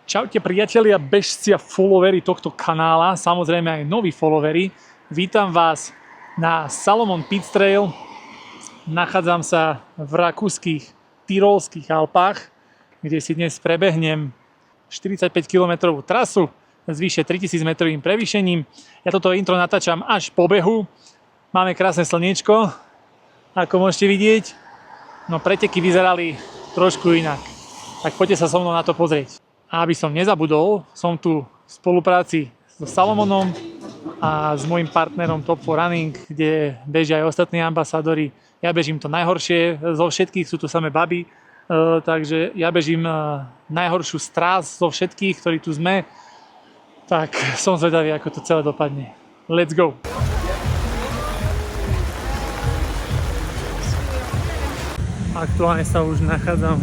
Čaute priatelia, bežci a followery tohto kanála, samozrejme aj noví followery. Vítam vás na Salomon Pit Trail. Nachádzam sa v rakúskych Tyrolských Alpách, kde si dnes prebehnem 45 km trasu s vyše 3000 metrovým prevýšením. Ja toto intro natáčam až po behu. Máme krásne slniečko, ako môžete vidieť. No preteky vyzerali trošku inak. Tak poďte sa so mnou na to pozrieť. A aby som nezabudol, som tu v spolupráci so Salomonom a s môjim partnerom Top 4 Running, kde bežia aj ostatní ambasádori. Ja bežím to najhoršie zo všetkých, sú tu samé baby, takže ja bežím najhoršiu z trás zo všetkých, ktorí tu sme. Tak som zvedavý, ako to celé dopadne. Let's go! Aktuálne sa už nachádzam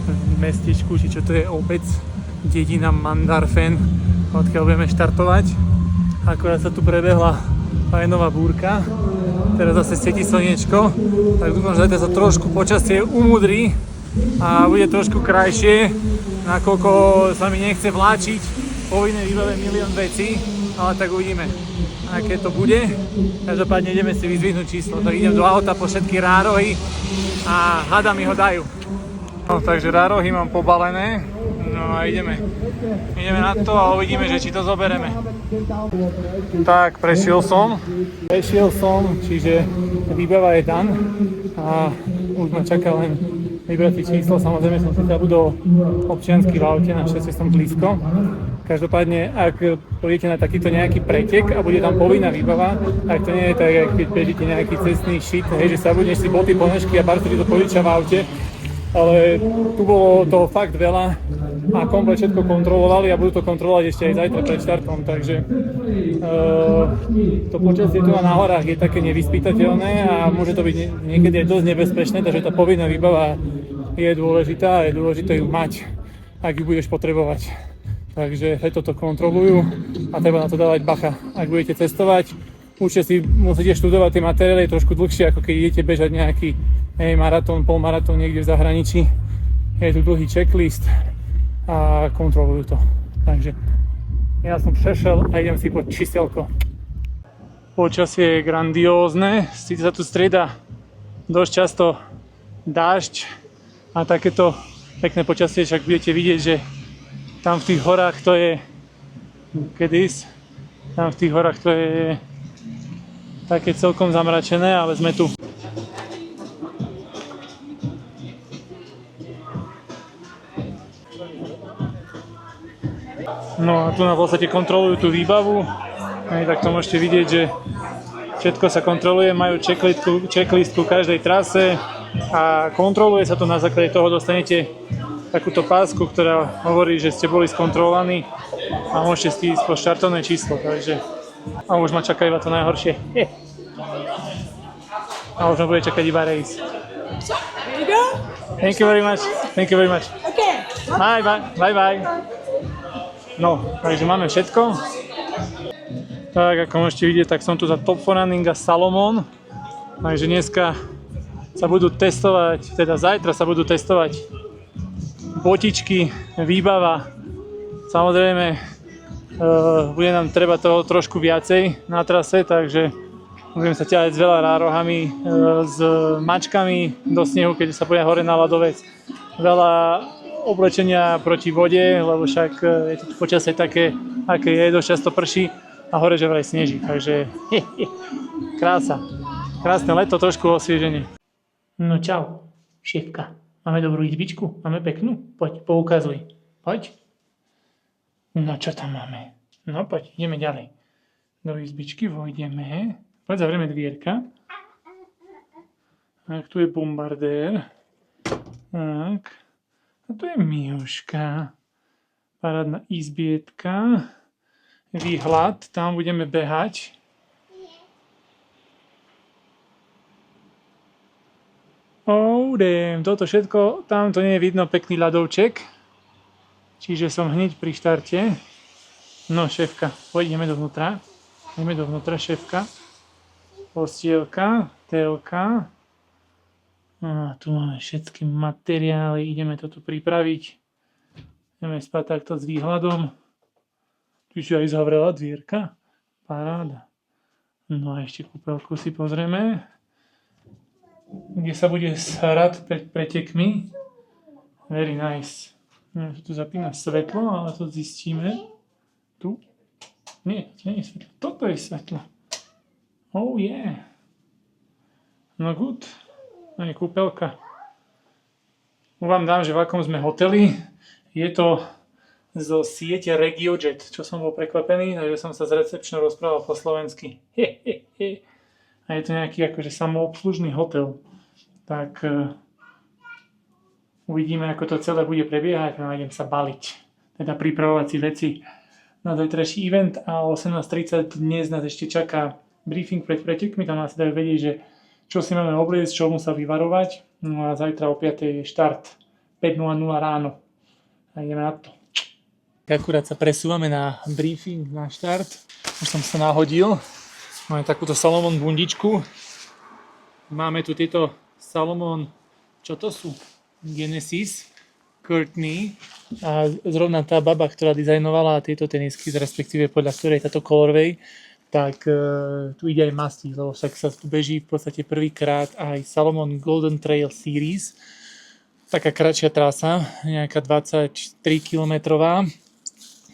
v mestečku, či čo to je obec, dedina Mandarfen, odkiaľ budeme štartovať. Akorát sa tu prebehla fajnová búrka, teraz zase svieti slniečko, tak dúfam, že sa trošku počasie umudrí a bude trošku krajšie, nakoľko sa mi nechce vláčiť povinné výbave milión vecí, ale tak uvidíme, aké to bude. Každopádne ideme si vyzvihnúť číslo, tak idem do auta po všetky rárohy a hádam mi ho dajú. No, takže rárohy mám pobalené, no a ideme na to a uvidíme, že či to zobereme. Tak, prešiel som, čiže výbava je dan a už ma čaká len vybrať si číslo. Samozrejme som si zabudol občiansky v aute, našťastie som blízko. Každopádne, ak pôjdete na takýto nejaký pretek a bude tam povinná výbava, tak to nie je tak, keď bežíte nejaký cestný shit, hej, že sa budeš si boty, ponožky a pár to požičia v aute. Ale tu bolo toho fakt veľa a komplet všetko kontrolovali a budú to kontrolovať ešte aj zajtra pred štartom, takže to počasie tu na horách je také nevyspytateľné a môže to byť niekedy aj dosť nebezpečné, takže tá povinná výbava je dôležitá a je dôležité ju mať, ak ju budeš potrebovať. Takže preto to kontrolujú a treba na to dávať bacha. Ak budete cestovať, určite si musíte študovať tie materiály trošku dlhšie, ako keď idete bežať nejaký maratón, polmaratón niekde v zahraničí. Je tu dlhý checklist a kontrolujú to. Takže ja som prešiel a idem si po číselko. Počasie je grandiózne, síce sa tu strieda dosť často dážď a takéto pekné počasie, však budete vidieť, že tam v tých horách to je tam v tých horách to je také celkom zamračené, ale sme tu. No a tu na podstate kontrolujú tú výbavu, tak to môžete vidieť, že všetko sa kontroluje, majú checklistku každej trase a kontroluje sa to, na základe toho dostanete takúto pásku, ktorá hovorí, že ste boli skontrolovaní a môžete si ísť po štartovné číslo, takže a už ma čaká iba to najhoršie. A už ma bude čakať iba race. Thank you very much. Okay. Bye. No, takže máme všetko. Tak, ako môžete vidieť, tak som tu za Top 4 Running a Salomon. Takže dneska sa budú testovať, teda zajtra sa budú testovať botičky, výbava. Samozrejme, bude nám treba toho trošku viacej na trase, takže budeme sa ťahať s veľa rárohami, s mačkami do snehu, keď sa bude hore na ľadovec. Veľa oblečenia proti vode, lebo však je to počasie také, aké je, dosť často prší a hore že vraj sneží, takže krása. Krásne leto, trošku osvieženie. No čau, šéfka. Máme dobrú izbičku? Máme peknú? Poď, poukazuj. Poď. No čo tam máme? No poď, ideme ďalej. Do izbičky vojdeme. Poď, zavrieme dvierka. Tak, tu je bombardér. Tak. A tu je Miuška. Parádna izbietka. Výhľad, tam budeme behať. Oh damn, toto všetko, tam to nie je vidno, pekný ľadovček. Čiže som hneď pri štarte. No šéfka, ideme dovnútra. Ideme dovnútra, šéfka. Postielka, telka. A tu máme všetky materiály, ideme to tu pripraviť. Ideme spať takto s výhľadom. Tu si aj zavrela dvierka. Paráda. No a ešte kúpeľku si pozrieme. Kde sa bude srať pred pretekmi. Very nice. Neviem, že tu zapína svetlo, ale to zistíme. Tu? Nie, to nie je svetlo. Toto je svetlo. Oh yeah. No good. No je kúpeľka. Vám dám, že v akom sme hoteli. Je to zo siete RegioJet, čo som bol prekvapený, takže som sa s recepčnou rozprával po slovensky. A je to nejaký akože samoobslužný hotel. Tak uvidíme, ako to celé bude prebiehať a idem sa baliť. Teda pripravovať si veci na zajtrajší event a o 18:30 dnes nás ešte čaká briefing pred pretekmi. Tam nás dajú vedieť, že čo si máme obliecť, čomu sa vyvarovať. No a zajtra o 5:00 je štart. 5:00 ráno. A ideme na to. Akurát sa presúvame na briefing, na štart. Už som sa nahodil. Máme takúto Salomon bundičku. Máme tu tieto Salomon, čo to sú? Genesis, Courtney. A zrovna tá baba, ktorá dizajnovala tieto tenisky, respektíve podľa ktorej táto colorway, tak tu ide aj mastí, lebo však sa tu beží v podstate prvýkrát aj Salomon Golden Trail Series. Taká kratšia trasa, nejaká 23 kilometrová,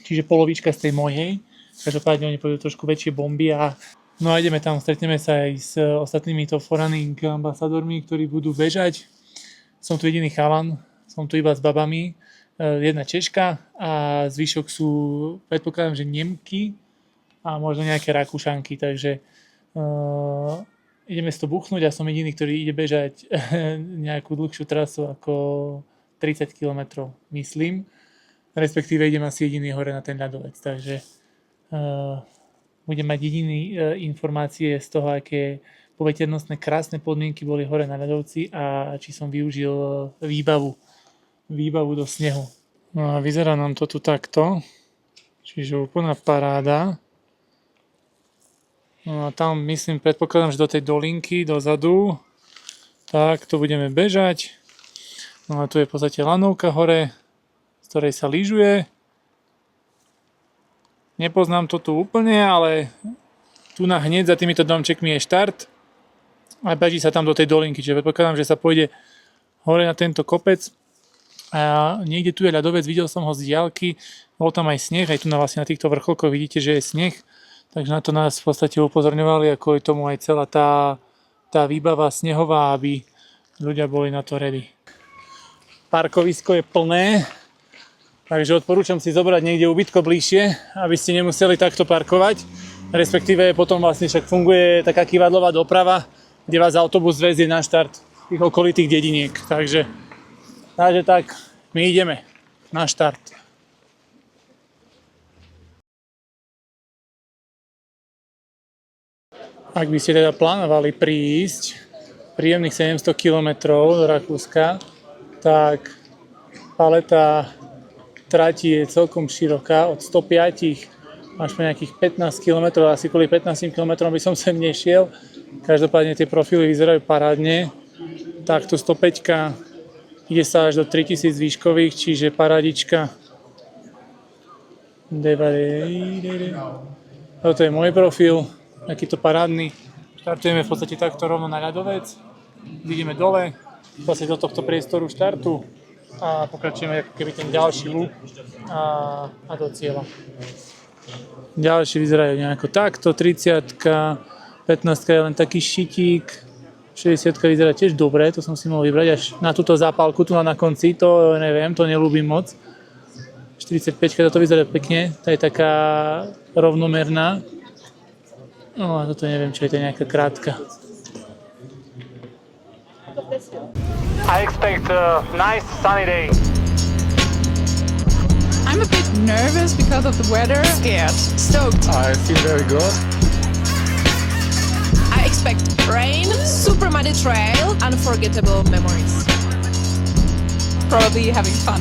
čiže polovička z tej mojej. Každopádne oni pôjdu trošku väčšie bomby a no a ideme tam, stretneme sa aj s ostatnými top running ambasadormi, ktorí budú bežať. Som tu jediný chalan, som tu iba s babami, jedna Češka a zvyšok sú, predpokladám, že Nemky a možno nejaké Rakúšanky, takže ideme si to buchnúť a som jediný, ktorý ide bežať nejakú dlhšiu trasu ako 30 km, myslím. Respektíve idem asi jediný hore na ten ľadovec, takže budem mať jediný informácie z toho, aké poveternostné krásne podmienky boli hore na ľadovci a či som využil výbavu do snehu. No a vyzerá nám to tu takto, čiže úplná paráda. No a tam myslím, predpokladám, že do tej dolinky dozadu, tak to budeme bežať. No a tu je v podstate lanovka hore, z ktorej sa lyžuje. Nepoznám to tu úplne, ale tu na hneď za týmito domčekmi je štart a beží sa tam do tej dolinky, čiže predpokladám, že sa pôjde hore na tento kopec a niekde tu je ľadovec, videl som ho z diaľky, bol tam aj sneh, aj tu vlastne na týchto vrcholkoch vidíte, že je sneh. Takže na to nás v podstate upozorňovali a kvôli tomu aj celá tá výbava snehová, aby ľudia boli na to ready. Parkovisko je plné, takže odporúčam si zobrať niekde ubytko bližšie, aby ste nemuseli takto parkovať. Respektíve potom vlastne však funguje taká kývadlová doprava, kde vás autobus vezie na štart tých okolitých dediniek. Takže tak, my ideme na štart. Ak by ste teda plánovali prísť príjemných 700 km do Rakúska, tak paleta trati je celkom široká, od 105 až po nejakých 15 km, asi kvôli 15 km by som sem nešiel. Každopádne tie profily vyzerajú parádne. Takto 105 ide sa až do 3000 výškových, čiže parádička. Toto je môj profil. Takýto parádny. Štartujeme v podstate takto rovno na ľadovec. Ideme dole, vlastne do tohto priestoru štartu a pokračujeme ako keby ten ďalší lúp a do cieľa. Ďalšie vyzerajú nejako takto, 30-ka, 15-ka je len taký šitík, 60-ka vyzerá tiež dobre, to som si mohol vybrať až na túto zápalku, tu na konci, to neviem, to neľúbim moc. 45-ka, toto vyzerá pekne, tá je taká rovnomerná. No a toto neviem, čo je to nejaká krátka. I expect a nice sunny day. I'm a bit nervous because of the weather. Scared. Stoked. I feel very good. I expect rain, super muddy trail, unforgettable memories. Probably having fun.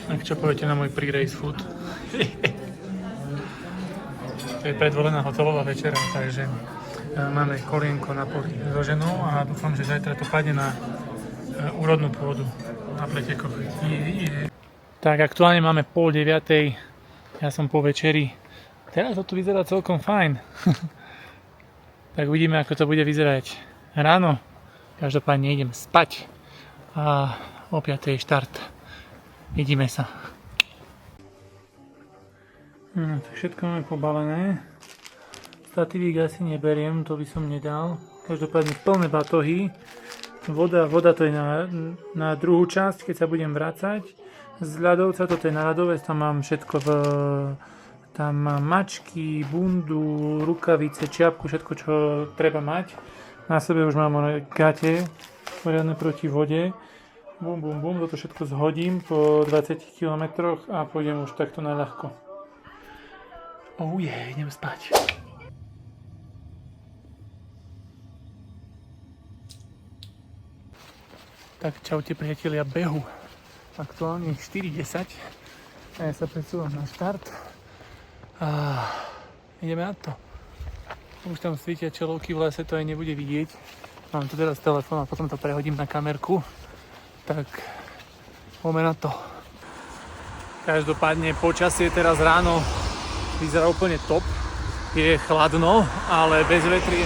Tak čo poviete na môj pre-race food? To je predvolená hotelová večera, takže máme kolienko na poli so ženou a dúfam, že zajtra to padne na úrodnú pôdu na pretekoch. Tak aktuálne máme 8:30, ja som po večeri. Teraz to tu vyzerá celkom fajn. Tak uvidíme, ako to bude vyzerať ráno. Každopádne idem spať a o 5:00 štart. Vidíme sa. No, tak všetko máme pobalené. Stativík asi neberiem, to by som nedal. Každopádne plné batohy. Voda to je na druhú časť, keď sa budem vracať. Z ľadovca, toto je na ľadovec, tam mám všetko tam mám mačky, bundu, rukavice, čiapku, všetko, čo treba mať. Na sebe už mám gate, poriadne proti vode. Bum, bum, bum, toto všetko zhodím po 20 km a pôjdem už takto na ľahko. Idem spať. Tak čaute priatelia behu. Aktuálne 4:10 a ja sa presúvam na štart a ideme na to. Už tam svietia čelovky v lese, to aj nebude vidieť. Mám tu teraz telefón a potom to prehodím na kamerku. Tak poďme na to. Každopádne počasie teraz ráno vyzerá úplne top. Je chladno, ale bez vetrie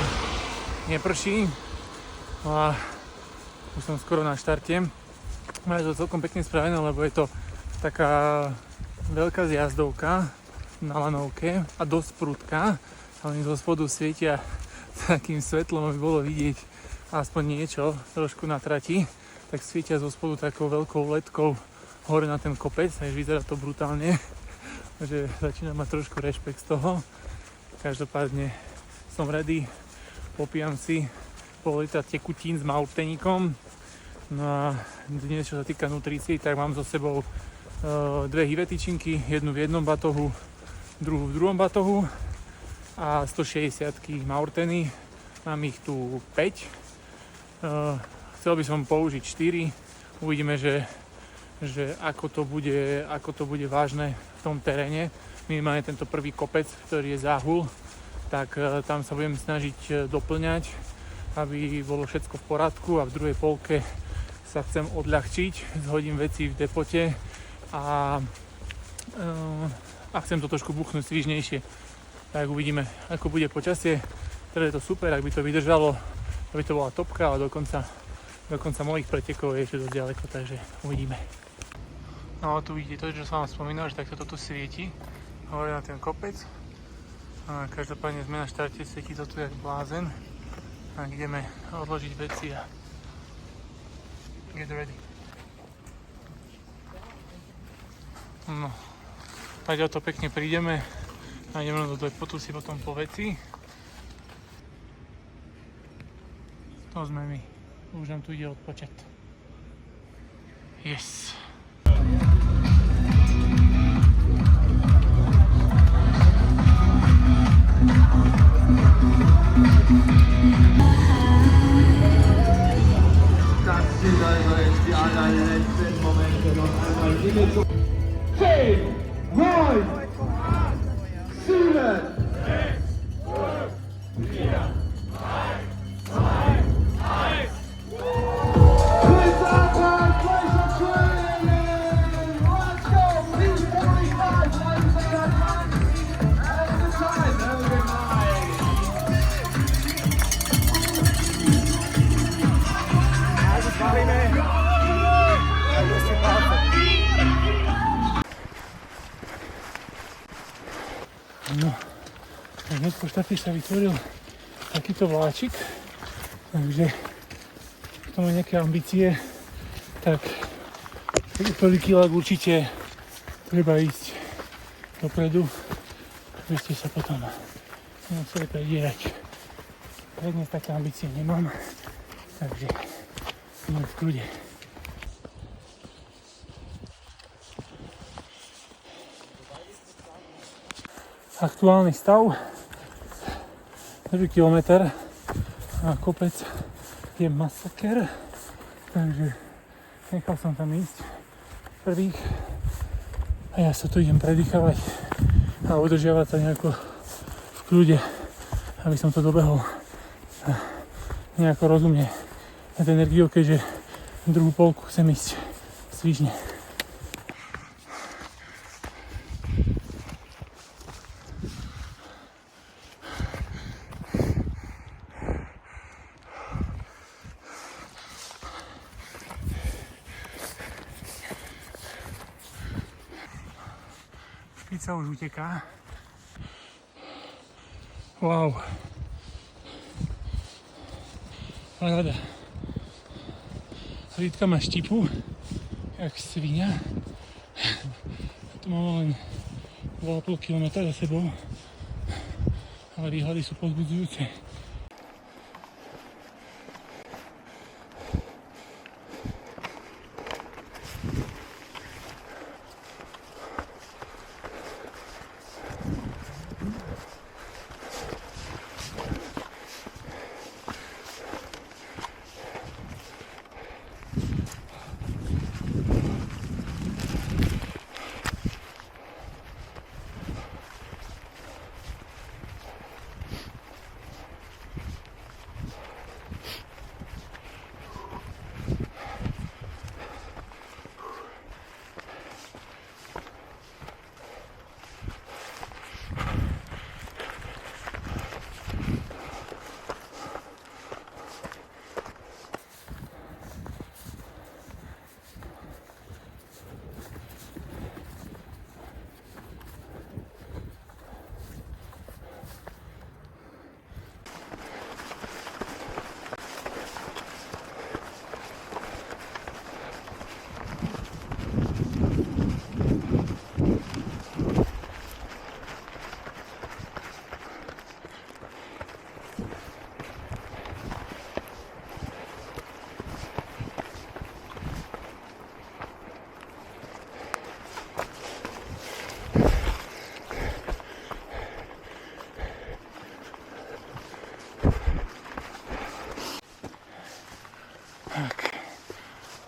neprší. No a už som skoro na štarte. Máš to celkom pekne spravené, lebo je to taká veľká zjazdovka na lanovke a dosť prudká. A oni zo spodu svietia takým svetlom, aby bolo vidieť aspoň niečo, trošku na trati. Tak svietia zo spodu takou veľkou ledkou hore na ten kopec, takže vyzerá to brutálne. Takže začínam mať trošku rešpekt z toho. Každopádne som ready, popíjam si pol litra tekutín s maurteníkom. No a dnes, čo sa týka nutrícií, tak mám so sebou dve hyve tyčinky, jednu v jednom batohu, druhú v druhom batohu a 160 maurteny. Mám ich tu 5. Chcel by som použiť 4. Uvidíme, že ako to bude vážne v tom teréne. Minimálne tento prvý kopec, ktorý je záhul, tak tam sa budem snažiť doplňať, aby bolo všetko v poriadku, a v druhej polke sa chcem odľahčiť, zhodím veci v depote a chcem to trošku buchnúť svižnejšie. Tak uvidíme, ako bude počasie. Teda je to super, ak by to vydržalo, aby to bola topka, ale dokonca mojich pretekov je ešte dosť ďaleko, takže uvidíme. No a tu vidíte to, čo som vám spomínal, že takto to tu svieti hore na ten kopec. A každopádne sme na štarte, svieti to tu jak blázen. A ideme odložiť veci a get ready. No, tak to pekne prídeme a ideme do depotu si potom po veci. To sme my. Už nám tu ide odpočet. Yes. Das sind also jetzt die allerletzten Momente noch einmal hier zu 10, 9, 7, 6, 5, 4, 3, 2, 1. No, hneď po štarte sa vytvoril takýto vláčik, takže kto má nejaké ambície, tak prvý kilák určite treba ísť dopredu, aby ste sa potom nemuseli predierať. Dnes také ambície nemám, takže idem v kľude. Aktuálny stav, 1 kilometr a kopec je masaker, takže nechal som tam ísť prvých a ja sa tu idem predýchavať a udržiavať sa nejako v kľude, aby som to dobehol nejako rozumne s energiou, keďže Druhú polku chcem ísť svižne. Špica už uteká. Wow. Paráda. Lidka má štipu, jak svinia. Tu mám len 2,5 km za sebou, ale výhľady sú povzbudzujúce.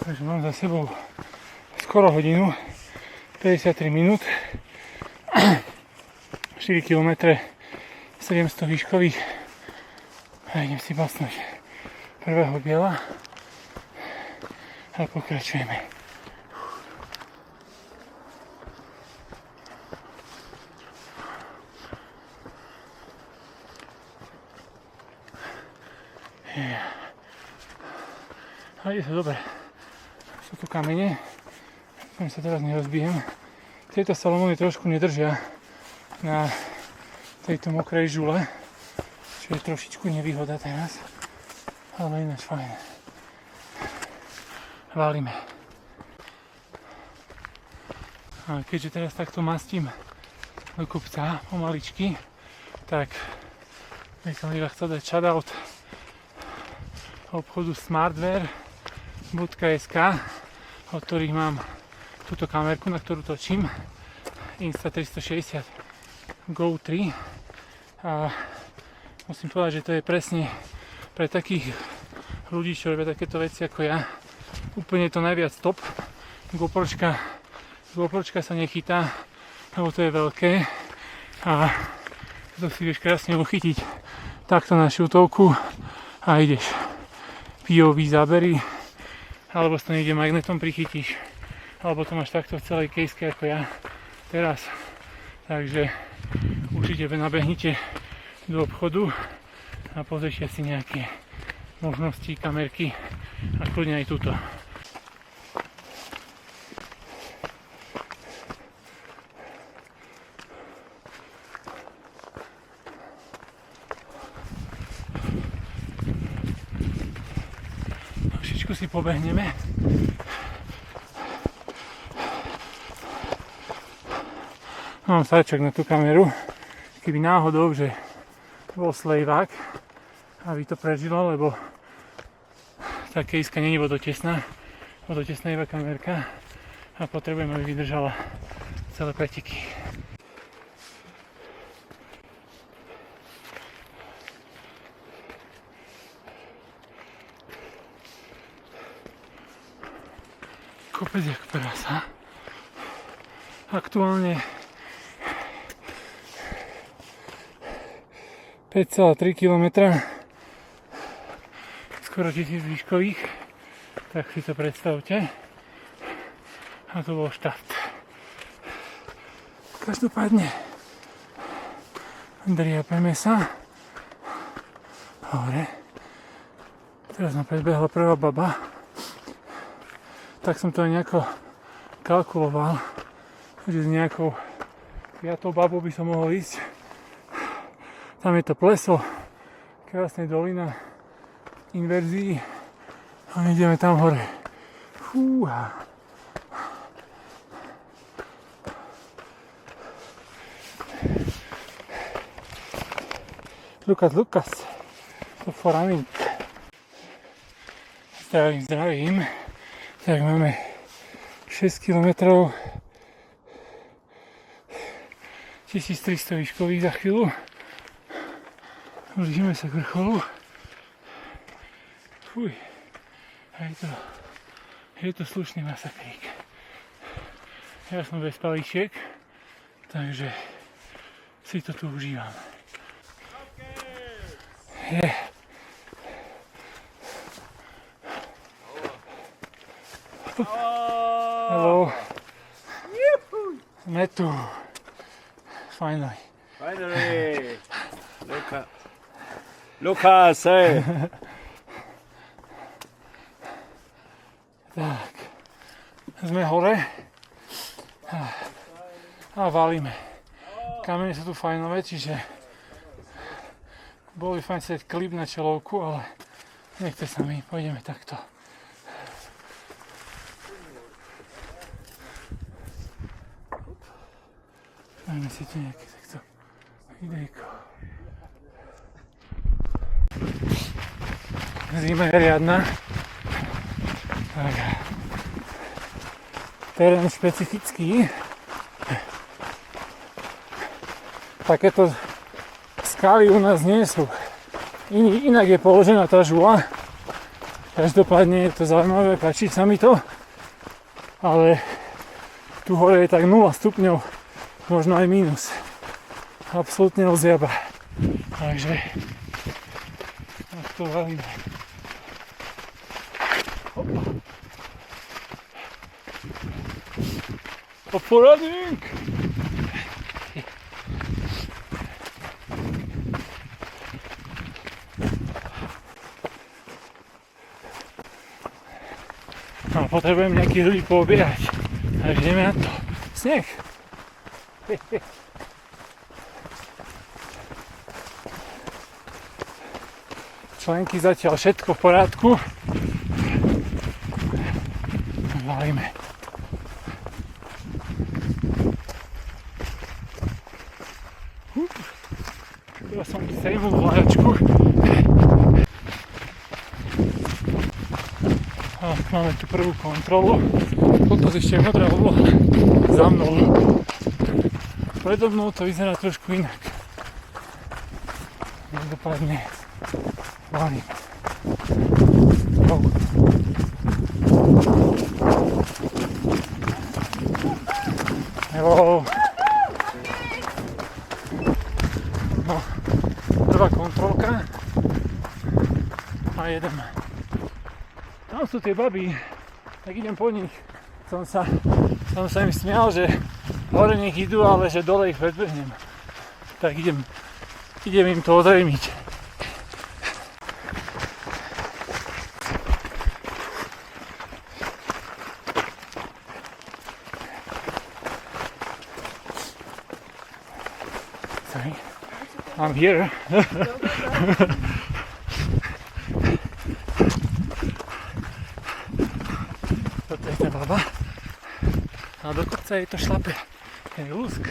Takže mám za sebou skoro hodinu, 53 minút, 4 km, 700 výškových a idem si basnúť prvého biela a pokračujeme. A ide sa dobre. Sú tu kamene, tam sa teraz nerozbijem. Tieto salomóny trošku nedržia na tejto mokrej žule, čo je trošičku nevýhoda teraz, ale ináč fajn. Válime. A keďže teraz takto mastím do kopca pomaličky, tak by som iba chcel dať shoutout obchodu smartwear.sk, od ktorých mám túto kamerku, na ktorú točím, Insta360 Go 3, a musím povedať, že to je presne pre takých ľudí, čo robia takéto veci ako ja, úplne to najviac top. GoPročka sa nechytá, lebo to je veľké a to si vieš krásne uchytiť takto na šiltovku a ideš. POV zábery, alebo si to niekde magnetom prichytíš, alebo to máš takto v celej kejske ako ja teraz. Takže určite nabehnite do obchodu a pozrite si nejaké možnosti, kamerky a kľudne aj túto. Trošičku si pobehneme. Mám sáčok na tú kameru, keby náhodou, že bol slejvák, aby to prežilo, lebo tá kejska nie je vodotesná, vodotesná iba kamerka a potrebujem, aby vydržala celé preteky. Kopec jak prasa. Aktuálne 5,3 km, skoro 1000 výškových Tak si to predstavte. A to bol štart. Každopádne driapeme sa hore. Teraz ma predbehla prvá baba. Tak som to nejako kalkuloval, že s nejakou 5. babou by som mohol ísť. Tam je to pleso, krásne dolina, inverzií a my ideme tam hore. Fúha. Lukas, to foramink. Zdravím. Tak máme 6 km 1300 výškových za chvíľu. Blížime sa k vrcholu. Fuj, je to slušný masakrík. Ja som bez palíčiek, takže si to tu užívam. Hello. Sme tu. Finally. Lukas, hey. Tak. Sme hore. A valíme. Kamene sú tu fajnové, čiže bol by fajn si dať klip na čelovku, ale nechce sa mi. Pôjdeme takto. Dajme si tu nejaké takto videjko. Zima je riadna. Tak. Terén špecifický. Takéto skaly u nás nie sú. Inak je položená tá žula. Každopádne je to zaujímavé, páči sa mi to. Ale tu hore je tak 0 stupňov. Možno aj mínus. Absolútne ozjaba. Takže tak to valíme. Poradník! No, potrebujem nejakých ľudí poobierať. Takže ideme na to. Sneh! Členky zatiaľ všetko v poriadku. Valíme. Teraz som sejmul vlájačku. A máme tu prvú kontrolu. Toto ešte je modrá obloha za mnou. Predo mnou to vyzerá trošku inak. Dopadne. Valím. Hello. No, prvá kontrolka. A jedeme. Tam sú tie baby, tak idem po nich. Som sa im smial, že hore nech idú, ale že dole ich predbehnem. Tak idem im to ozrejmiť. Sorry, I'm here. Toto je tá baba. A do kopca je to šlape. Je úzk.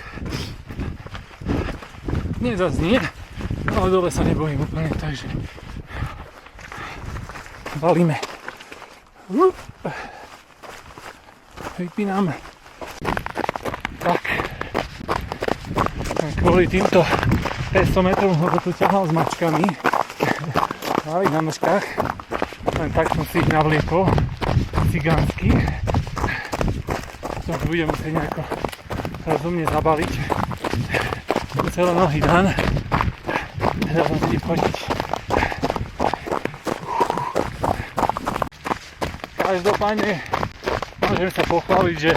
Nie, zase nie. Ale dole sa nebojím úplne, takže valíme. Vypínam. Tak. Kvôli týmto 500 metrov ho tu ťahal s mačkami. Mali na nožkách. Len tak som si ich navliekol. Cigánsky. To budem musieť nejako rozumne zabaliť. Celé nohy dan. Teraz som si chodiť. každopádne môžem sa pochváliť, že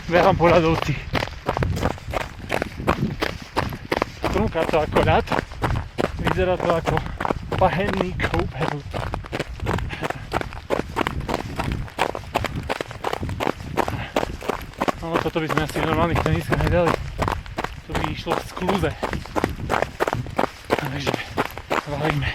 behám po ľadovci. Trúka to ako ľad, vyzerá to ako bahenný kúpel. No toto by sme asi v normálnych teniskách nedali. To by išlo v skluze. Takže valíme.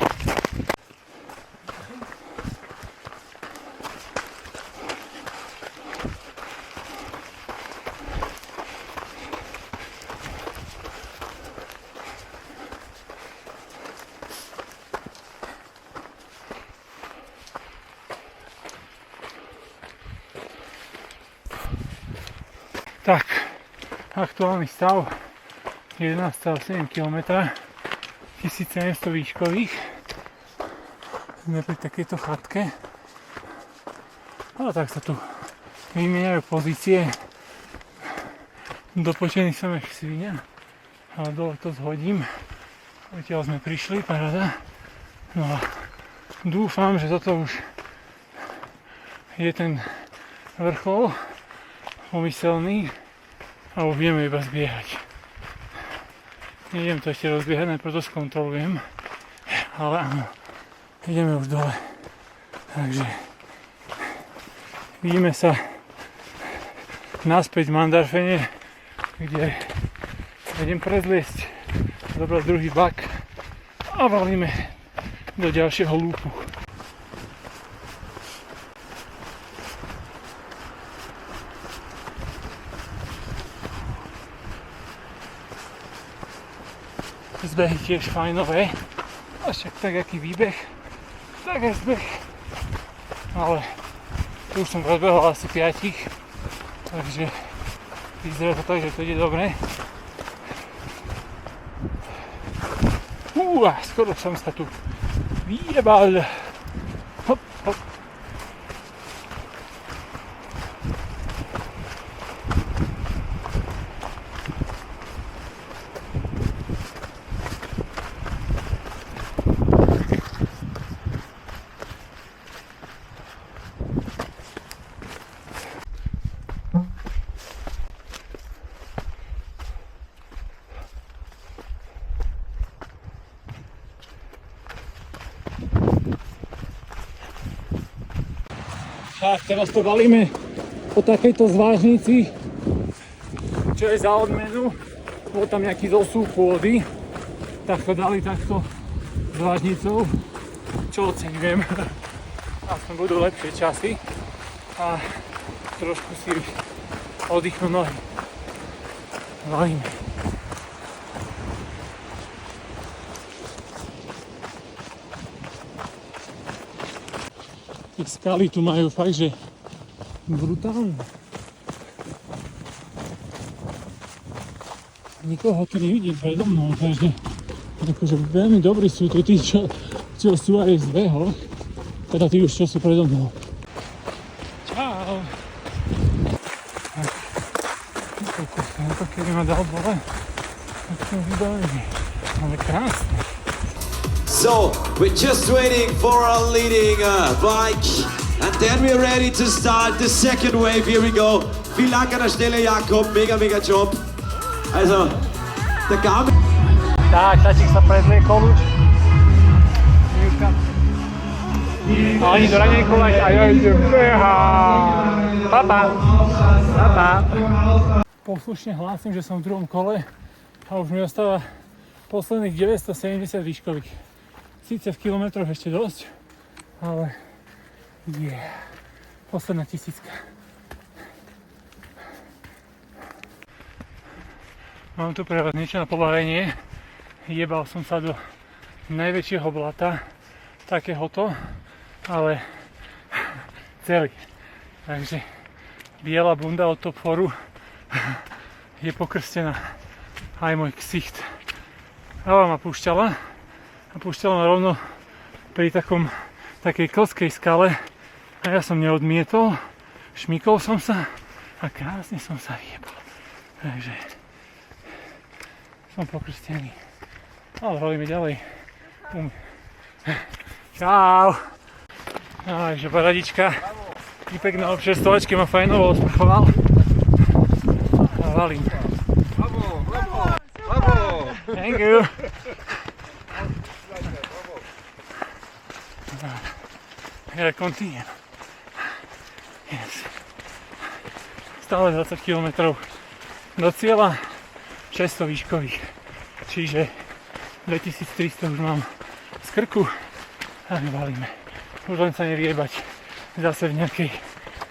Tak, aktuálny stav 11,7 km, 1700 výškových. Sme pri takejto chatke. A tak sa tu vymieňajú pozície. Dopočený som jak svinia, ale dole to zhodím. Odtiaľ sme prišli, paráda. No a dúfam, že toto už je ten vrchol pomyselný a už budeme iba zbiehať. Nejdem to ešte rozbiehať, najprv to skontrolujem, ale áno, ideme už dole. Takže vidíme sa naspäť v Mandarfene, kde sa idem prezliesť, zobrať druhý bak a valíme do ďalšieho lúpu. Zbehy tiež fajnové, a však tak aký výbeh, tak aj zbeh, ale tu už som rozbehol asi 5, takže vyzerá to tak, že to ide dobre. Skoro som sa tu vyjebal. Hop, hop. Tak teraz to valíme po takejto zvážnici, čo je za odmenu. Bol tam nejaký zosúv pôdy, tak to dali takto zvážnicou, čo oceňujem. Aspoň budú lepšie časy a trošku si oddychnú nohy. Valíme. Tie skaly tu majú fakt, že brutálne. Nikoho tu nevidím predo mnou, takže akože veľmi dobrí sú tu tí, čo sú aj z behoch, teda tí už, čo sú predo mnou. Čau! Tak, kedy ma dal dole, tak som vybavený, ale krásne. So, we're just waiting for our leading bike and then we're ready to start the second wave. Here we go. Vielen Dank an der Stelle, Jakob. Mega Job. Also, der Garmin... Tak, tačík sa prezliekol už. A oni do raňajkovať a ja idem behať. Papa. Poslušne hlásim, že som v druhom kole a už mi ostáva posledných 970 výškových. Síce v kilometroch ešte dosť, ale posledná 1000. Mám tu pre vás niečo na pobavenie. Jebal som sa do najväčšieho blata, takéhoto, ale celý. Takže biela bunda od Top4 je pokrstená. Aj môj ksicht. Hlava ma púšťala. A púšťala ma rovno pri takej klskej skale a ja som neodmietol, šmykol som sa a krásne som sa vyjebal. Takže som pokrstený. Ale valíme ďalej. Čau! Takže paradička. Typek na občerstvovačke ma fajnovo osprchoval. A valím. Bravo! Thank you. Here I continue. Yes. Stále 20 km do cieľa, 600 výškových. Čiže 2300 už mám z krku a my valíme. Už len sa neviebať zase v nejakej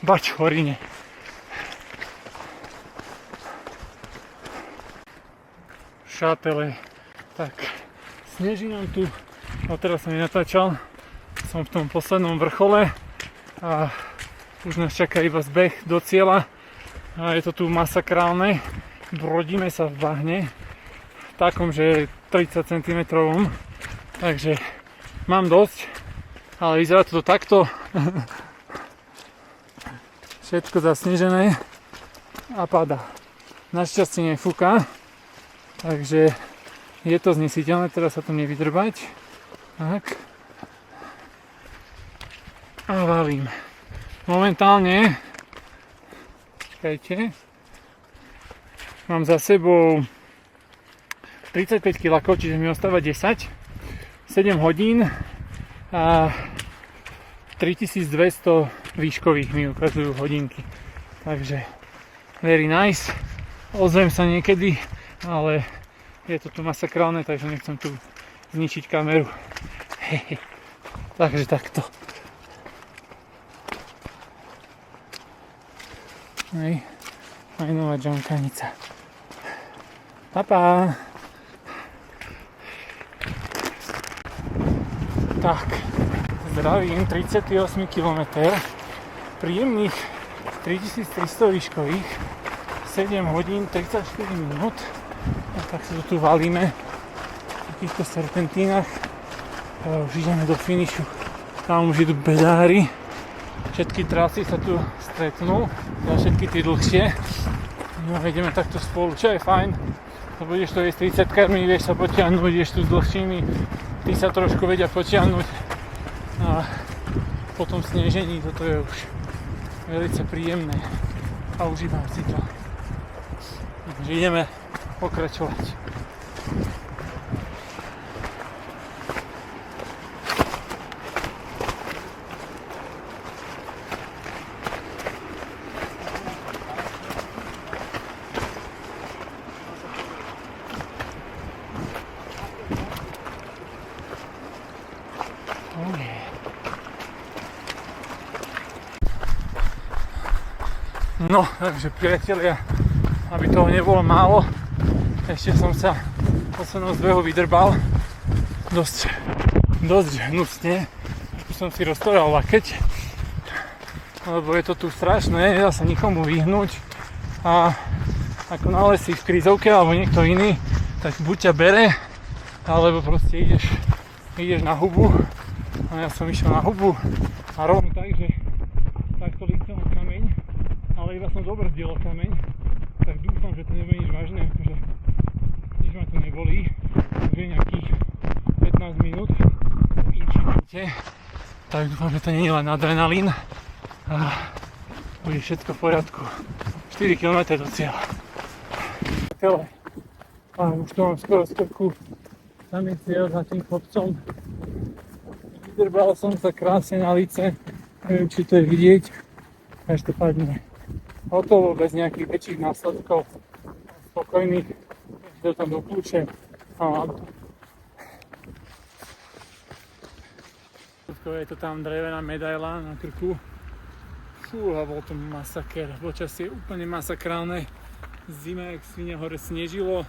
bačchorine. Šátele. Tak, sneží nám tu. No teraz som nenatáčal. Som v tom poslednom vrchole a už nás čaká iba zbeh do cieľa. A je to tu masakrálne. Brodíme sa v bahne. Takom, že je 30 cm. Takže mám dosť. Ale vyzerá to takto. Všetko zasnežené a padá. Našťastie nefúka. Takže je to znesiteľné, teraz sa to nevydrbať. Tak. A valím. Momentálne, čakajte, mám za sebou 35 kg, čiže mi ostáva 10, 7 hodín a 3200 výškových mi ukazujú hodinky. Takže very nice. Ozvem sa niekedy, ale je to tu masakrálne, takže nechcem tu zničiť kameru. Takže takto. Hej, fajnová džonkanica. Papa. Tak, zdravím, 38 km, príjemných 3300 výškových, 7 hodín 34 minút. A tak sa tu valíme v takýchto serpentínach. Už ideme do finišu. Tam už idú bedári. Všetky trasy sa tu stretnú, všetky tie dlhšie. No ideme takto spolu, čo je fajn. To budeš to jesť 30 karmi, vieš sa potiahnuť, ideš tu s dlhšími, tí sa trošku vedia potiahnuť. A potom snežení, toto je už veľmi príjemné a užívam si to. Takže ideme pokračovať. No, takže priatelia, aby toho nebolo málo, ešte som sa v poslednom zbehu vydrbal dosť hnusne. Už som si roztoral lakeť, lebo je to tu strašné, nedá sa nikomu vyhnúť a ako náhle si v krízovke alebo niekto iný, tak buď ťa bere, alebo proste ideš na hubu. A ja som išiel na hubu a rovno tak, že takto lícem o kameň, ale iba som dobrzdil o kameň, tak dúfam, že to nebude nič vážne, akože nič ma tu nebolí, už je nejakých 15 minút v inčite, tak dúfam, že to nie je len adrenalín a bude všetko v poriadku. 4 km do cieľa. A už to mám skoro z krku, tam je cieľ za tým kopcom. Vydrbal som sa krásne na lice, neviem, či to je vidieť. Každopádne hotovo, bez nejakých väčších následkov. Spokojný, to tam do kľúče a mám to. Je to tam drevená medaila na krku. Fúha, bol to masaker. Počasie je úplne masakrálne. Zima, jak svine, hore snežilo.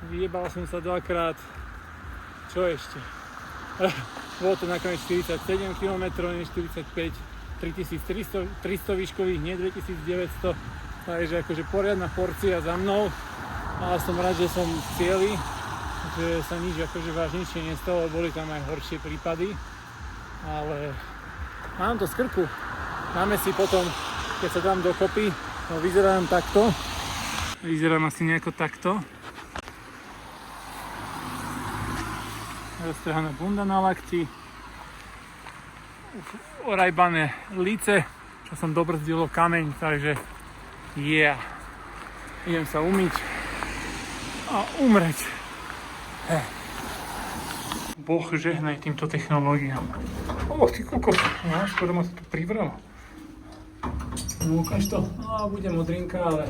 Vyjebal som sa dvakrát. Čo ešte? Bolo to nakoniec 47 km, nie 45, 3300 výškových, nie 2900, takže akože poriadna porcia za mnou. Ale som rád, že som v cieli, že sa nič akože vážnejšie nestalo, boli tam aj horšie prípady, ale mám to z krku. Dáme si potom, keď sa dám dokopy, no vyzerám takto, vyzerám asi nejako takto. Roztrhaná bunda na lakti, orajbané líce, čo som dobrzdil o kameň, takže idem sa umyť a umreť. Boh žehnaj týmto technológiám. Ty kokos, skoro ma sa to privralo. No ukáž to, bude modrinka, ale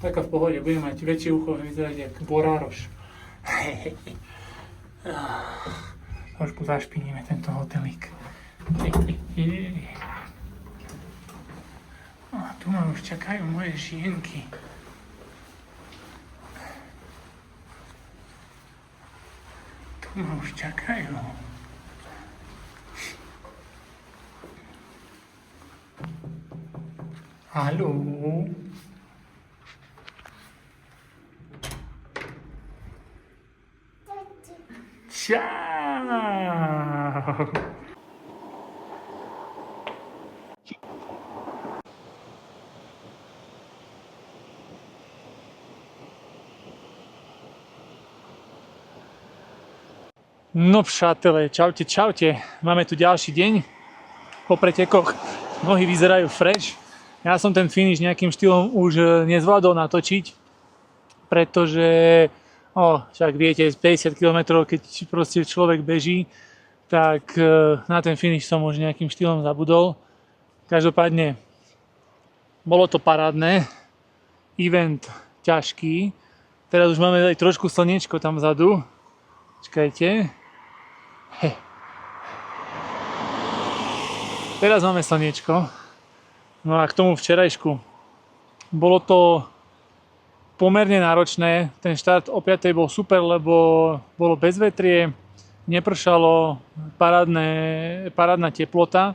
taká v pohode, budem mať väčšie ucho, vyzerať jak borároš. Trošku zašpiníme tento hotelík. Tu ma už čakajú moje žienky. Tu ma už čakajú. Haló? Čau! No přátelé, čaute. Máme tu ďalší deň po pretekoch. Nohy vyzerajú fresh. Ja som ten finish nejakým štýlom už nezvládol natočiť, pretože však viete, 50 km, keď proste človek beží, tak na ten finish som už nejakým štýlom zabudol. Každopádne bolo to parádne, event ťažký. Teraz už máme aj trošku slniečko tam vzadu. Čakajte. Teraz máme slniečko. No a k tomu včerajšku. Bolo to pomerne náročné. Ten štart o 5:00 bol super, lebo bolo bezvetrie, nepršalo, parádna teplota.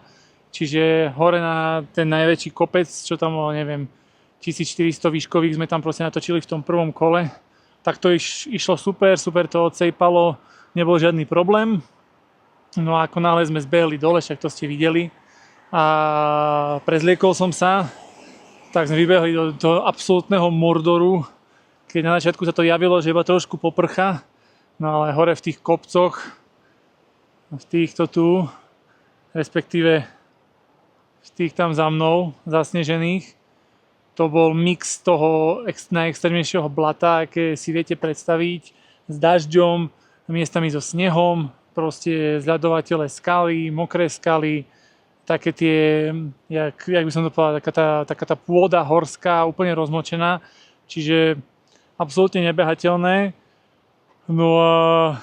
Čiže hore na ten najväčší kopec, čo tam bolo, neviem, 1400 výškových sme tam proste natočili v tom prvom kole. Tak to išlo super to odsejpalo, nebol žiadny problém. No a ako náhle sme zbehli dole, však to ste videli, a prezliekol som sa, tak sme vybehli do absolútneho mordoru, keď na začiatku sa to javilo, že iba trošku poprcha, no ale hore v tých kopcoch, v týchto tu, respektíve v tých tam za mnou zasnežených, to bol mix toho najextrémnejšieho blata, aké si viete predstaviť, s dažďom, miestami so snehom, proste zľadovatele skaly, mokré skaly, také tie, jak by som to povedal, taká tá pôda horská, úplne rozmočená, čiže absolútne nebehateľné. No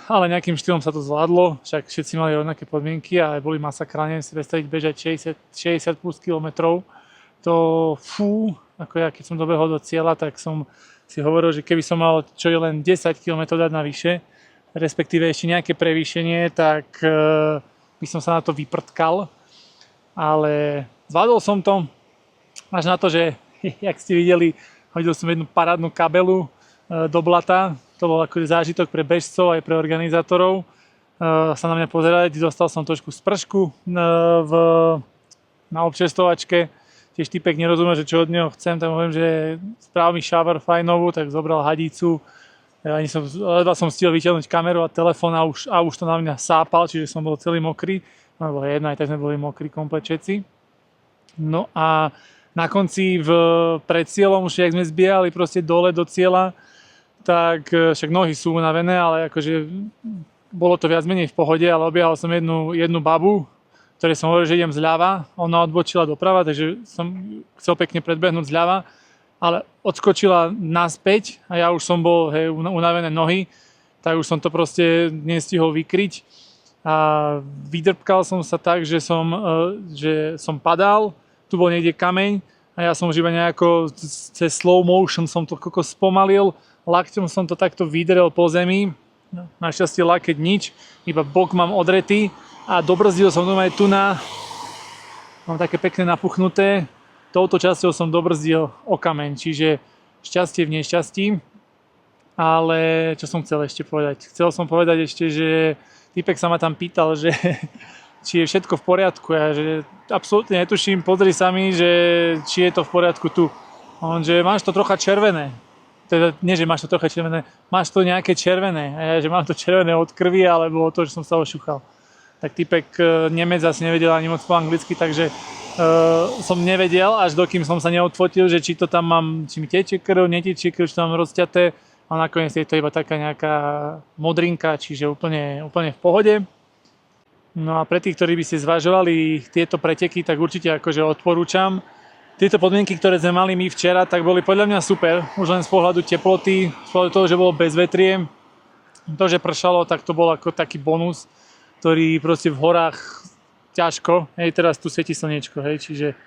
ale nejakým štýlom sa to zvládlo, však všetci mali rovnaké podmienky, ale boli masakrálne, si predstaviť bežať 60 plus kilometrov. To ako ja keď som dobehol do cieľa, tak som si hovoril, že keby som mal čo je len 10 km dať navyše, respektíve ešte nejaké prevýšenie, tak by som sa na to vyprtkal. Ale zvládol som to, až na to, že jak ste videli, hodil som jednu parádnu kabelu do blata. To bol ako zážitok pre bežcov aj pre organizátorov sa na mňa pozerať. Dostal som trošku spršku na občerstvovačke. Tiež typek nerozumel, že čo od neho chcem, tak hovorím, že správ mi shower fajnovú, tak zobral hadicu. Ledva som stihol vyťahnuť kameru a telefón a už to na mňa sápal, čiže som bol celý mokrý. No bolo jedno, aj tak sme boli mokrí komplet všetci. No a na konci pred cieľom, už jak sme zbiehali proste dole do cieľa, tak však nohy sú unavené, ale akože bolo to viac menej v pohode, ale obiehal som jednu babu, ktorej som hovoril, že idem zľava, ona odbočila doprava, takže som chcel pekne predbehnúť zľava, ale odskočila naspäť a ja už som bol unavené nohy, tak už som to proste nestihol vykryť. A vydrbkal som sa tak, že som padal, tu bol niekde kameň a ja som už iba nejako cez slow motion som to spomalil, lakťom som to takto vydrel po zemi, našťastie lakeť nič, iba bok mám odretý a dobrzdil som aj tu mám také pekné napuchnuté, touto časťou som dobrzdil o kameň, čiže šťastie v nešťastí. Ale čo som chcel ešte povedať? Chcel som povedať ešte, že typek sa ma tam pýtal, že či je všetko v poriadku. Ja že absolútne netuším, pozri sa mi, že či je to v poriadku tu. On, že máš to trocha červené. Teda nie, že máš to trocha červené, máš to nejaké červené. A ja, že mám to červené od krvi, alebo to, že som sa ošúchal. Tak typek Nemec asi nevedel ani moc po anglicky, takže som nevedel, až dokým som sa neodfotil, že či to tam mám, či mi tečie krv, netečie krv, či to mám rozťaté. A nakoniec je to iba taká nejaká modrinka, čiže úplne v pohode. No a pre tých, ktorí by si zvažovali tieto preteky, tak určite akože odporúčam. Tieto podmienky, ktoré sme mali my včera, tak boli podľa mňa super. Už len z pohľadu teploty, z pohľadu toho, že bolo bezvetrie. To, že pršalo, tak to bol ako taký bonus, ktorý proste v horách ťažko. Hej, teraz tu svieti slniečko, hej, čiže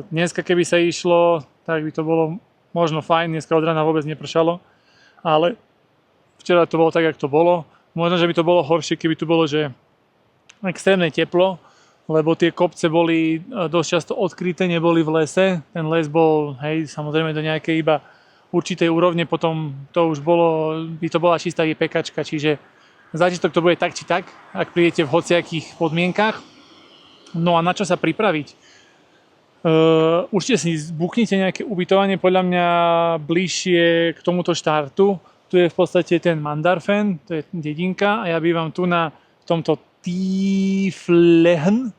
dneska keby sa išlo, tak by to bolo možno fajn. Dneska od rána vôbec nepršalo, ale včera to bolo tak, jak to bolo. Možno, že by to bolo horšie, keby tu bolo, že extrémne teplo, lebo tie kopce boli dosť často odkryté, neboli v lese. Ten les bol, hej, samozrejme do nejakej iba určitej úrovne, potom to už bolo, by to bola čistá pekačka, čiže začiatok to bude tak či tak, ak prídete v hociakých podmienkach. No a na čo sa pripraviť? Určite si buknite nejaké ubytovanie, podľa mňa bližšie k tomuto štartu. Tu je v podstate ten Mandarfen, to je dedinka a ja bývam tu na tomto Tieflehen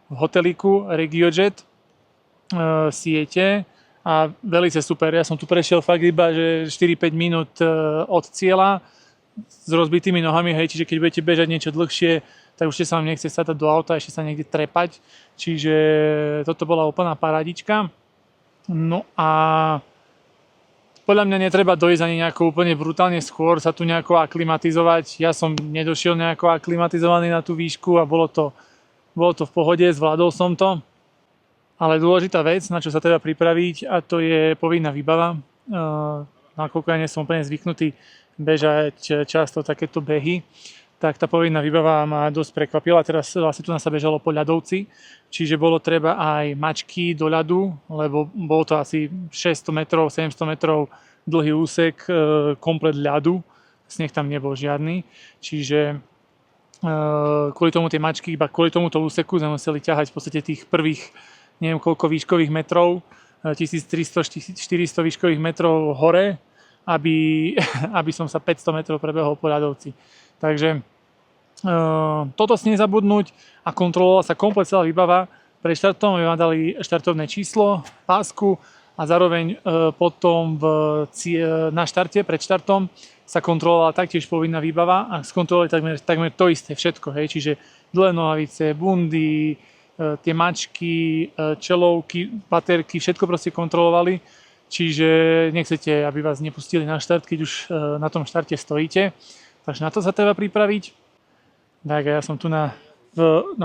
v hoteliku RegioJet siete a veľmi super. Ja som tu prešiel fakt iba že 4-5 minút od cieľa s rozbitými nohami, hej, čiže keď budete bežať niečo dlhšie, tak určite sa vám nechce sadať do auta a ešte sa niekde trepať, čiže toto bola úplná paradička. No a podľa mňa netreba dojsť ani nejako úplne brutálne skôr sa tu nejako aklimatizovať. Ja som nedošiel nejako aklimatizovaný na tú výšku a bolo to v pohode, zvládol som to. Ale dôležitá vec, na čo sa treba pripraviť, a to je povinná výbava. Nakoľko ja nie som úplne zvyknutý bežať často takéto behy, tak tá povinná výbava ma dosť prekvapila. Teraz vlastne tu nás sa bežalo po ľadovci, čiže bolo treba aj mačky do ľadu, lebo bolo to asi 600 metrov, 700 metrov dlhý úsek, komplet ľadu. Sneh tam nebol žiadny, čiže kvôli tomu tie mačky, iba kvôli tomuto úseku sme museli ťahať v podstate tých prvých neviem koľko výškových metrov, 1300-400 výškových metrov hore, aby som sa 500 metrov prebehol po ľadovci. Takže toto si nezabudnúť a kontrolovala sa komplet celá výbava. Pre štartom my vám dali štartovné číslo, pásku a zároveň potom na štarte, pred štartom sa kontrolovala taktiež povinná výbava a skontrolovali takmer to isté všetko. Hej? Čiže dlhé nohavice, bundy, tie mačky, čelovky, paterky, všetko proste kontrolovali. Čiže nechcete, aby vás nepustili na štart, keď už na tom štarte stojíte. Takže na to sa treba pripraviť. Tak ja som tu na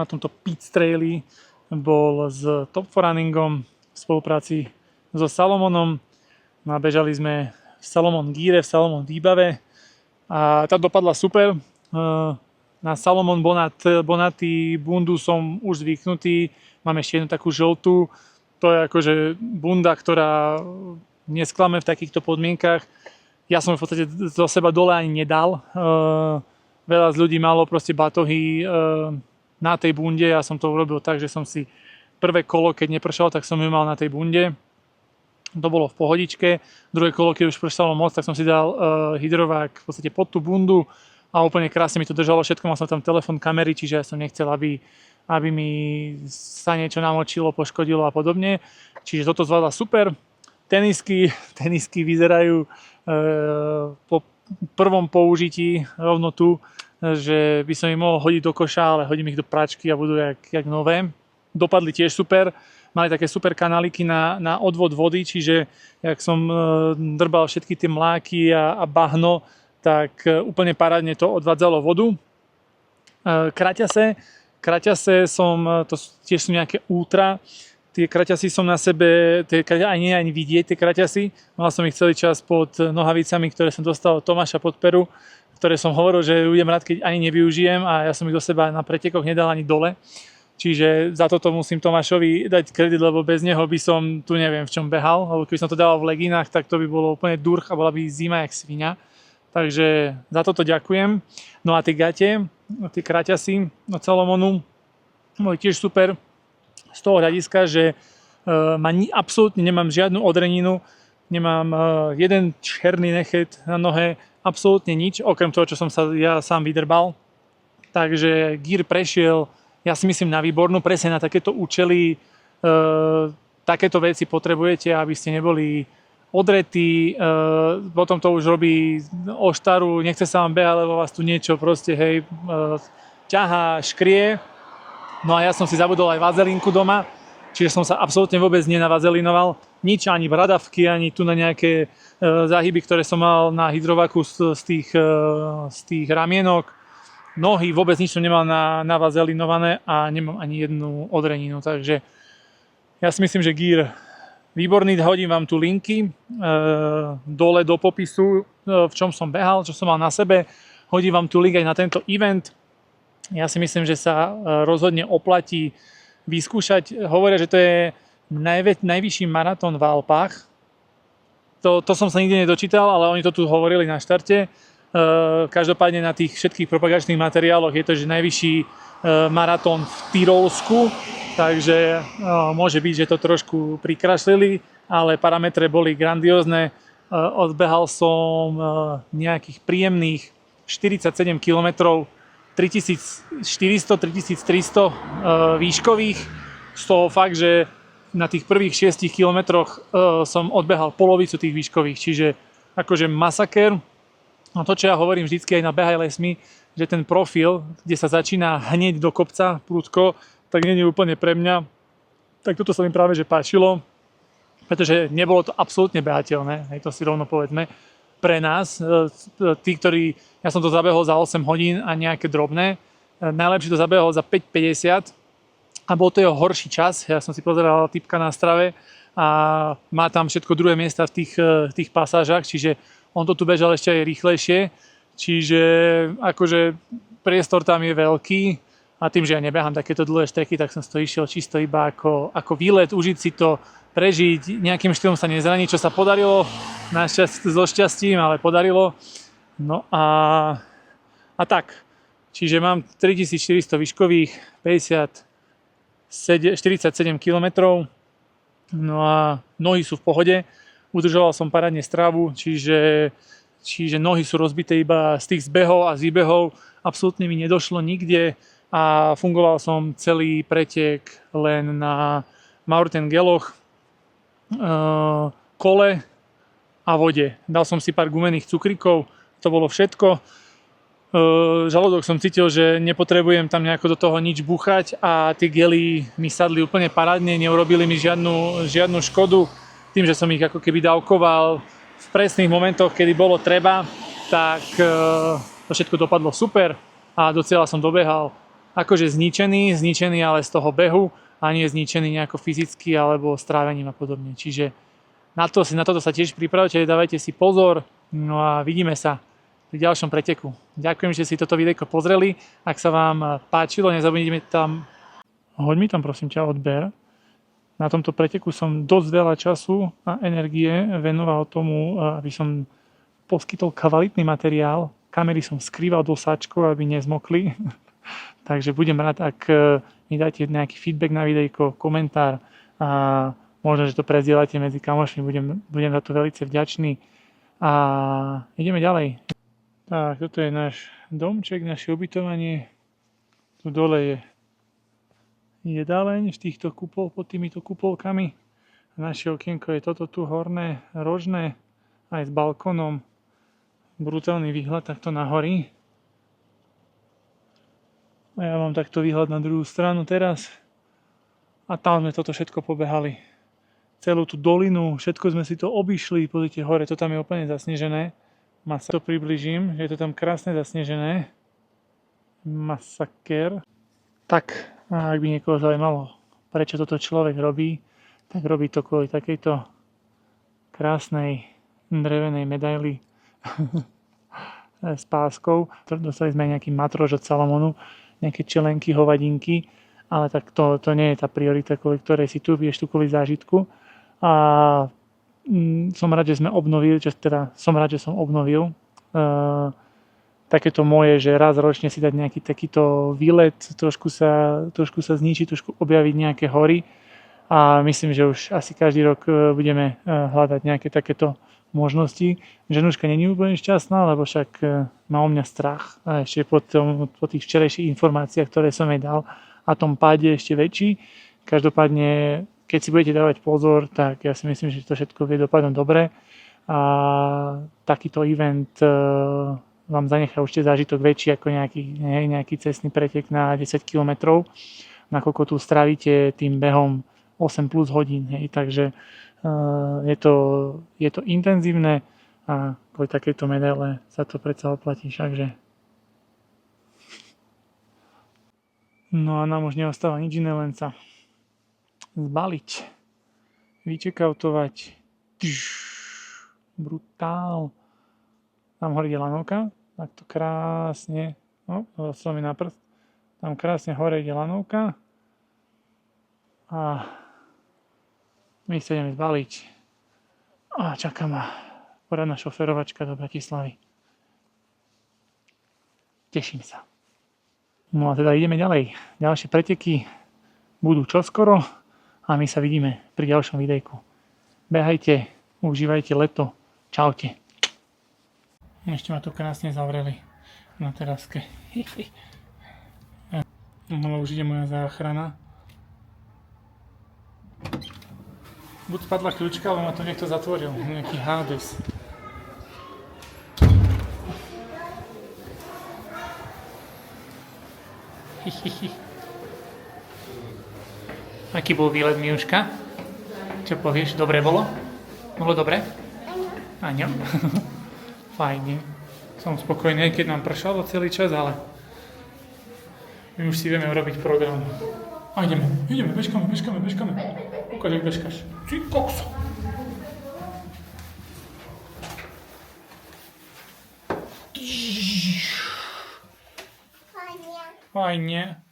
tomto pit traili bol s Top 4 Runningom v spolupráci so Salomonom. Bežali sme v Salomon Gíre, v Salomon výbave a tá dopadla super. Na Salomon Bonatti bundu som už zvyknutý. Mám ešte jednu takú žltú. To je akože bunda, ktorá nesklame v takýchto podmienkach. Ja som v podstate zo seba dole ani nedal. Veľa z ľudí malo proste batohy na tej bunde. Ja som to urobil tak, že som si prvé kolo, keď nepršalo, tak som ju mal na tej bunde. To bolo v pohodičke. Druhé kolo, keď už pršalo moc, tak som si dal hydrovák v podstate pod tú bundu a úplne krásne mi to držalo všetko. Mal som tam telefón, kamery, čiže ja som nechcel, aby mi sa niečo namočilo, poškodilo a podobne. Čiže toto zvládla super. Tenisky vyzerajú po prvom použití rovno tu, že by som ich mohol hodiť do koša, ale hodím ich do pračky a budú jak nové. Dopadli tiež super. Mali také super kanáliky na odvod vody, čiže jak som drbal všetky tie mláky a bahno, tak úplne parádne to odvádzalo vodu. Kraťase som, to tiež sú nejaké ultra, tie kraťasy som na sebe, nie ani vidieť tie kraťasy, mal som ich celý čas pod nohavicami, ktoré som dostal od Tomáša Podperu, ktoré som hovoril, že budem rád, keď ani nevyužijem a ja som ich do seba na pretekoch nedal ani dole. Čiže za toto musím Tomášovi dať kredit, lebo bez neho by som tu neviem v čom behal, lebo keby som to dával v leginách, tak to by bolo úplne durch a bola by zima jak sviňa. Takže za toto ďakujem. No a tie gate, tie kraťasy od Salomonu boli tiež super z toho hľadiska, že absolútne nemám žiadnu odreninu, nemám jeden černý nechet na nohe, absolútne nič, okrem toho, čo som sa ja sám vydrbal. Takže gír prešiel ja si myslím na výbornú, presne na takéto účely, takéto veci potrebujete, aby ste neboli odretí, potom to už robí oštaru, nechce sa vám behať, lebo vás tu niečo proste, hej, ťahá, škrie. No a ja som si zabudol aj vazelínku doma, čiže som sa absolútne vôbec nenavazelinoval. Nič, ani bradavky, ani tu na nejaké záhyby, ktoré som mal na hydrovaku z tých ramienok. Nohy, vôbec nič som nemal navazelinované a nemám ani jednu odreninu, takže ja si myslím, že gear výborný, hodím vám tu linky dole do popisu, v čom som behal, čo som mal na sebe. Hodím vám tu link aj na tento event. Ja si myslím, že sa rozhodne oplatí vyskúšať. Hovoria, že to je najvyšší maratón v Alpách. To som sa nikdy nedočítal, ale oni to tu hovorili na štarte. Každopádne na tých všetkých propagačných materiáloch je to, že najvyšší maratón v Tyrolsku, takže môže byť, že to trošku prikrašlili, ale parametre boli grandiózne. Odbehal som nejakých príjemných 47 km, 3400-3300 výškových, z toho fakt, že na tých prvých 6 kilometroch som odbehal polovicu tých výškových, čiže akože masaker. No to, čo ja hovorím vždycky aj na Behaj lesmi, že ten profil, kde sa začína hneď do kopca prudko, tak nie je úplne pre mňa. Tak toto sa mi práve že páčilo, pretože nebolo to absolútne behateľné, hej, to si rovno povedzme, pre nás, tí, ktorí, ja som to zabehol za 8 hodín a nejaké drobné, najlepšie to zabehol za 5:50 a bol to jeho horší čas, ja som si pozeral tipka na Strave a má tam všetko druhé miesta v tých pasážach, čiže on to tu bežal ešte aj rýchlejšie, čiže akože priestor tam je veľký a tým, že ja nebehám takéto dlhé štreky, tak som to išiel čisto iba ako výlet, užiť si to, prežiť, nejakým štýlom sa nezraniť, čo sa podarilo, so šťastím, ale podarilo. No a tak, čiže mám 3400 výškových, 47 km, no a nohy sú v pohode. Udržoval som parádne stravu, čiže nohy sú rozbité iba z tých zbehov a z výbehov. Absolútne mi nedošlo nikde a fungoval som celý pretek len na Maurten-Geloch, kole a vode. Dal som si pár gumených cukríkov, to bolo všetko. Žalúdok som cítil, že nepotrebujem tam nejako do toho nič búchať a tie gely mi sadli úplne parádne, neurobili mi žiadnu škodu. Tým, že som ich ako keby dávkoval v presných momentoch, kedy bolo treba, tak to všetko dopadlo super a do cieľa som dobehal akože zničený, ale z toho behu a nie zničený nejako fyzicky alebo strávením a podobne. Čiže na toto sa tiež pripravte, dávajte si pozor, no a vidíme sa pri ďalšom preteku. Ďakujem, že si toto videjko pozreli. Ak sa vám páčilo, nezabudnite tam, hoď mi tam prosím ťa odber. Na tomto preteku som dosť veľa času a energie venoval tomu, aby som poskytol kvalitný materiál. Kamery som skrýval do sáčkov, aby nezmokli. Takže budem rád, ak mi dáte nejaký feedback na videjko, komentár a možno, že to prezdieľate medzi kamošmi. Budem za to veľmi vďačný. A ideme ďalej. Tak, toto je náš domček, naše ubytovanie. Tu dole je jedáleň v týchto pod týmito kupolkami. Naše okienko je toto tu horné, rožné, aj s balkónom. Brutálny výhľad takto na hory. A ja mám takto výhľad na druhú stranu teraz. A tam sme toto všetko pobehali. Celú tú dolinu, všetko sme si to obišli. Pozrite hore, to tam je úplne zasnežené. To približím, je to tam krásne zasnežené. Masaker. Tak, a ak by niekoho zaujímalo, prečo toto človek robí, tak robí to kvôli takejto krásnej drevenej medaili s páskou. Dostali sme aj nejaký matrož od Salomonu, nejaké čelenky, hovadinky, ale tak to nie je tá priorita, kvôli ktorej si tu vieš, tu kvôli zážitku. A som rád, že sme obnovili, som rád, že som obnovil takéto moje, že raz ročne si dať nejaký takýto výlet, trošku sa zničiť, trošku objaviť nejaké hory a myslím, že už asi každý rok budeme hľadať nejaké takéto možnosti. Ženuška není úplne šťastná, lebo však má o mňa strach a ešte po tých včerajších informáciách, ktoré som jej dal, a tom páde ešte väčší. Každopádne, keď si budete dávať pozor, tak ja si myslím, že to všetko vie dopadnúť dobre a takýto event vám zanechá určite zážitok väčší ako nejaký cestný pretek na 10 km, nakoľko tu strávite tým behom 8 plus hodín. Hej. Takže je to intenzívne a kvôli takejto medaile sa to predsa oplatí všakže. No a nám už neostáva nič iné, len sa zbaliť, vyčekautovať. Brutál. Tam hore ide lanovka, tak to krásne, dostal mi na prst, tam krásne hore ide lanovka a my sa ideme zbaliť a čaká ma poradná šoferovačka do Bratislavy. Teším sa. No a teda ideme ďalej. Ďalšie preteky budú čoskoro a my sa vidíme pri ďalšom videjku. Behajte, užívajte leto. Čaute. Ešte ma tu krásne zavreli na teraske. No už ide moja záchrana. Buď spadla kľúčka, alebo ma to niekto zatvoril. Nejaký Hades. Aký bol výlet, Miuška? Čo povieš? Dobre bolo? Bolo dobre? Áňo. Fajne. Som spokojný, keď nám pršalo celý čas, ale my už si vieme urobiť program. A ideme, bežkame. Ukáž, jak bežkaš. Ty kokso. Fajne.